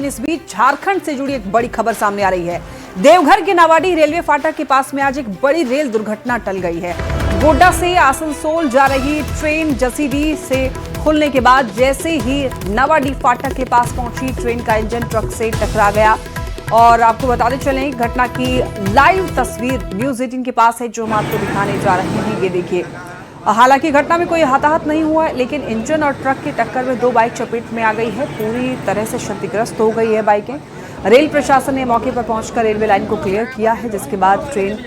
इस बीच झारखंड से जुड़ी एक बड़ी खबर सामने आ रही है। देवघर के नावाडीह रेलवे फाटक के पास में आज एक बड़ी रेल दुर्घटना टल गई है। गोड्डा से आसनसोल जा रही ट्रेन जसीडीह से खुलने के बाद जैसे ही नावाडीह फाटक के पास पहुंची, ट्रेन का इंजन ट्रक से टकरा गया। और आपको बताते चलें, घटना की लाइव तस्वीर न्यूज़ 18 के पास है जो हम आपको दिखाने जा रहे हैं। ये देखिए, हालांकि घटना में कोई हताहत नहीं हुआ है, लेकिन इंजन और ट्रक की टक्कर में दो बाइक चपेट में आ गई है। पूरी तरह से क्षतिग्रस्त हो गई है बाइकें। रेल प्रशासन ने मौके पर पहुंचकर रेलवे लाइन को क्लियर किया है, जिसके बाद ट्रेन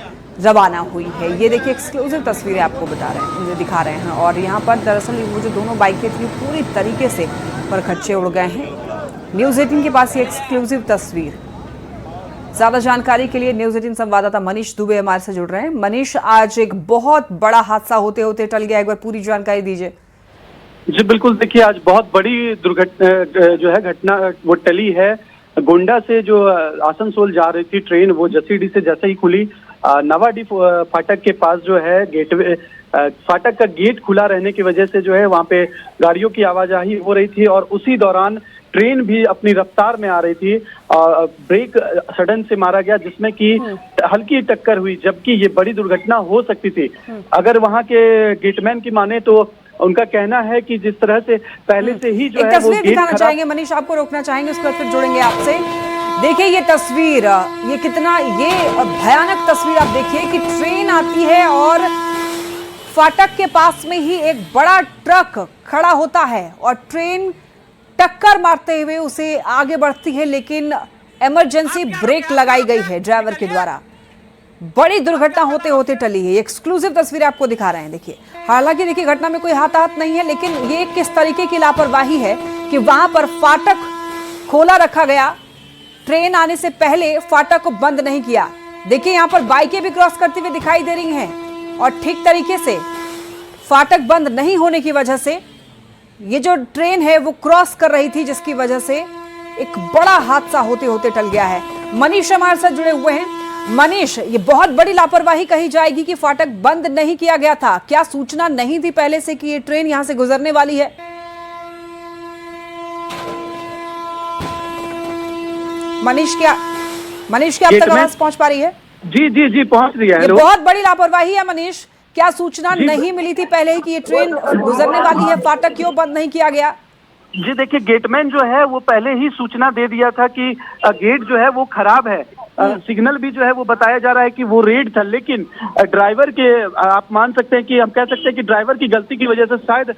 रवाना हुई है। ये देखिए, एक्सक्लूसिव तस्वीरें आपको मुझे दिखा रहे हैं। और यहाँ पर दरअसल वो जो दोनों बाइकें थी पूरी तरीके से परखच्चे उड़ गए हैं। न्यूज़ 18 के पास ये एक्सक्लूसिव तस्वीर। ज्यादा जानकारी के लिए न्यूज़ 18 संवाददाता मनीष दुबे हमारे से जुड़ रहे हैं। मनीष, आज एक बहुत बड़ा हादसा होते होते टल गया, एक बार पूरी जानकारी दीजिए। जी बिल्कुल, देखिए आज बहुत बड़ी दुर्घटना जो है घटना वो टली है। गोंडा से जो आसनसोल जा रही थी ट्रेन, वो जसीडीह से जैसे ही खुली, नावाडीह फाटक के पास जो है गेटवे फाटक का गेट खुला रहने की वजह से जो है वहाँ पे गाड़ियों की आवाजाही हो रही थी और उसी दौरान ट्रेन भी अपनी रफ्तार में आ रही थी। ब्रेक सडन से मारा गया, जिसमें कि हल्की टक्कर हुई, जबकि ये बड़ी दुर्घटना हो सकती थी। अगर वहाँ के गेटमैन की माने तो उनका कहना है कि जिस तरह से पहले से ही जो है वो गेट दिखाना चाहेंगे। मनीष, आपको रोकना चाहेंगे, उसके बाद फिर जुड़ेंगे आपसे। देखिए ये तस्वीर, ये कितना ये भयानक तस्वीर आप देखिए कि ट्रेन आती है और फाटक के पास में ही एक बड़ा ट्रक खड़ा होता है और ट्रेन टक्कर मारते हुए उसे आगे बढ़ती है, लेकिन इमरजेंसी ब्रेक लगाई गई है ड्राइवर के द्वारा। बड़ी दुर्घटना होते होते टली है। एक्सक्लूसिव तस्वीर आपको दिखा रहे हैं। देखिए, हालांकि देखिए घटना में कोई हताहत नहीं है, लेकिन ये किस तरीके की लापरवाही है कि वहां पर फाटक खोला रखा गया, ट्रेन आने से पहले फाटक को बंद नहीं किया। देखिए यहाँ पर बाइकें भी क्रॉस करती हुई दिखाई दे रही हैं और ठीक तरीके से फाटक बंद नहीं होने की वजह से ये जो ट्रेन है वो क्रॉस कर रही थी, जिसकी वजह से एक बड़ा हादसा होते होते टल गया है। मनीष हमारे साथ जुड़े हुए हैं। मनीष, ये बहुत बड़ी लापरवाही कही जाएगी कि फाटक बंद नहीं किया गया था। क्या सूचना नहीं थी पहले से कि ये ट्रेन यहां से गुजरने वाली है? मनीष, क्या अब तक आवाज पहुंच पा रही है? जी पहुंच रही है। ये बहुत बड़ी लापरवाही है मनीष। क्या सूचना नहीं मिली थी पहले ही कि ये ट्रेन गुजरने वाली है? फाटक क्यों बंद नहीं किया गया? जी देखिए, गेटमैन जो है वो पहले ही सूचना दे दिया था कि गेट जो है वो खराब है। सिग्नल भी जो है वो बताया जा रहा है कि वो रेड था, लेकिन ड्राइवर के आप मान सकते हैं कि हम कह सकते हैं कि ड्राइवर की गलती की वजह से शायद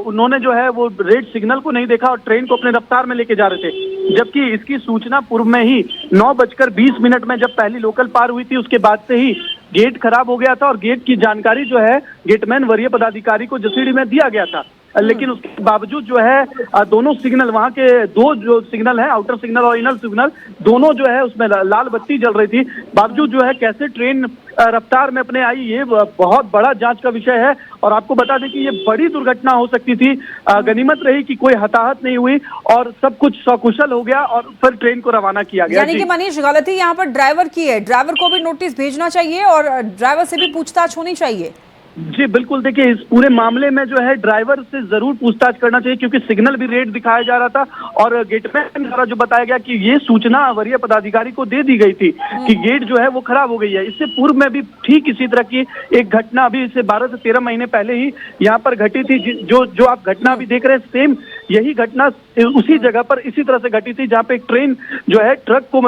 उन्होंने जो है वो रेड सिग्नल को नहीं देखा और ट्रेन को अपने रफ्तार में लेके जा रहे थे। जबकि इसकी सूचना पूर्व में ही 9:20 में जब पहली लोकल पार हुई थी, उसके बाद से ही गेट खराब हो गया था और गेट की जानकारी जो है गेटमैन वरीय पदाधिकारी को जसीडीह में दिया गया था। लेकिन उसके बावजूद जो है दोनों सिग्नल, वहाँ के दो जो सिग्नल है, आउटर सिग्नल और इनर सिग्नल, दोनों जो है उसमें लाल बत्ती जल रही थी। बावजूद जो है कैसे ट्रेन रफ्तार में अपने आई, ये बहुत बड़ा जांच का विषय है। और आपको बता दें कि ये बड़ी दुर्घटना हो सकती थी। गनीमत रही कि कोई हताहत नहीं हुई और सब कुछ सकुशल हो गया और फिर ट्रेन को रवाना किया गया। यानी कि मनीष, गलती यहाँ पर ड्राइवर की है। ड्राइवर को भी नोटिस भेजना चाहिए और ड्राइवर से भी पूछताछ होनी चाहिए। जी बिल्कुल, देखिए इस पूरे मामले में जो है ड्राइवर से जरूर पूछताछ करना चाहिए, क्योंकि सिग्नल भी रेड दिखाया जा रहा था और गेटमैन द्वारा जो बताया गया कि ये सूचना वरीय पदाधिकारी को दे दी गई थी कि गेट जो है वो खराब हो गई है। इससे पूर्व में भी ठीक इसी तरह की एक घटना अभी से 12 से 13 महीने पहले ही यहाँ पर घटी थी। जो आप घटना अभी देख रहे हैं, सेम यही घटना उसी जगह पर इसी तरह से घटी थी, जहाँ पे एक ट्रेन जो है ट्रक को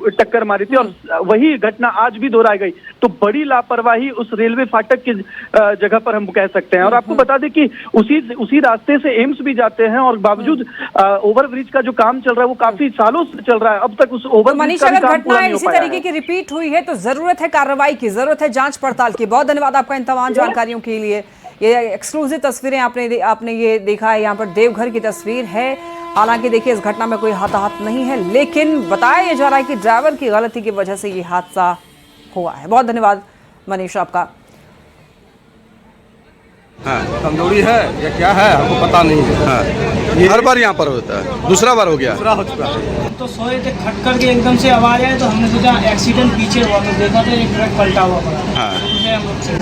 टक्कर मारी थी और वही घटना आज भी दोहराई गई। तो बड़ी लापरवाही उस रेलवे फाटक की जगह पर हम कह सकते हैं। और आपको बता दें कि उसी रास्ते से एम्स भी जाते हैं और बावजूद ओवरब्रिज का जो काम चल रहा है वो काफी सालों से चल रहा है, अब तक उस ओवरब्रिज का भी काम पूरा नहीं हो पाया है। इसी तरीके की रिपीट हुई है तो जरूरत है कार्रवाई की, जरूरत है जांच पड़ताल की। बहुत धन्यवाद आपका इन तमाम जानकारियों के लिए। ये एक्सक्लूसिव तस्वीरें आपने ये देखा है। यहाँ पर देवघर की तस्वीर है। हालांकि देखिए इस घटना में कोई हताहत नहीं है, लेकिन बताया जा रहा है कि ड्राइवर की गलती की वजह से ये हादसा हुआ है। बहुत धन्यवाद मनीष आपका। हाँ, कमजोरी है या क्या है हमको पता नहीं है। हाँ, ये हर बार यहाँ पर होता है, दूसरा बार हो गया, दूसरा हो चुका है। तो सोए थे, खटकर के एकदम से आवाज आए तो हमने सोचा एक्सीडेंट पीछे हुआ, तो देखा तो एक ट्रक पलटा हुआ पड़ा। हाँ।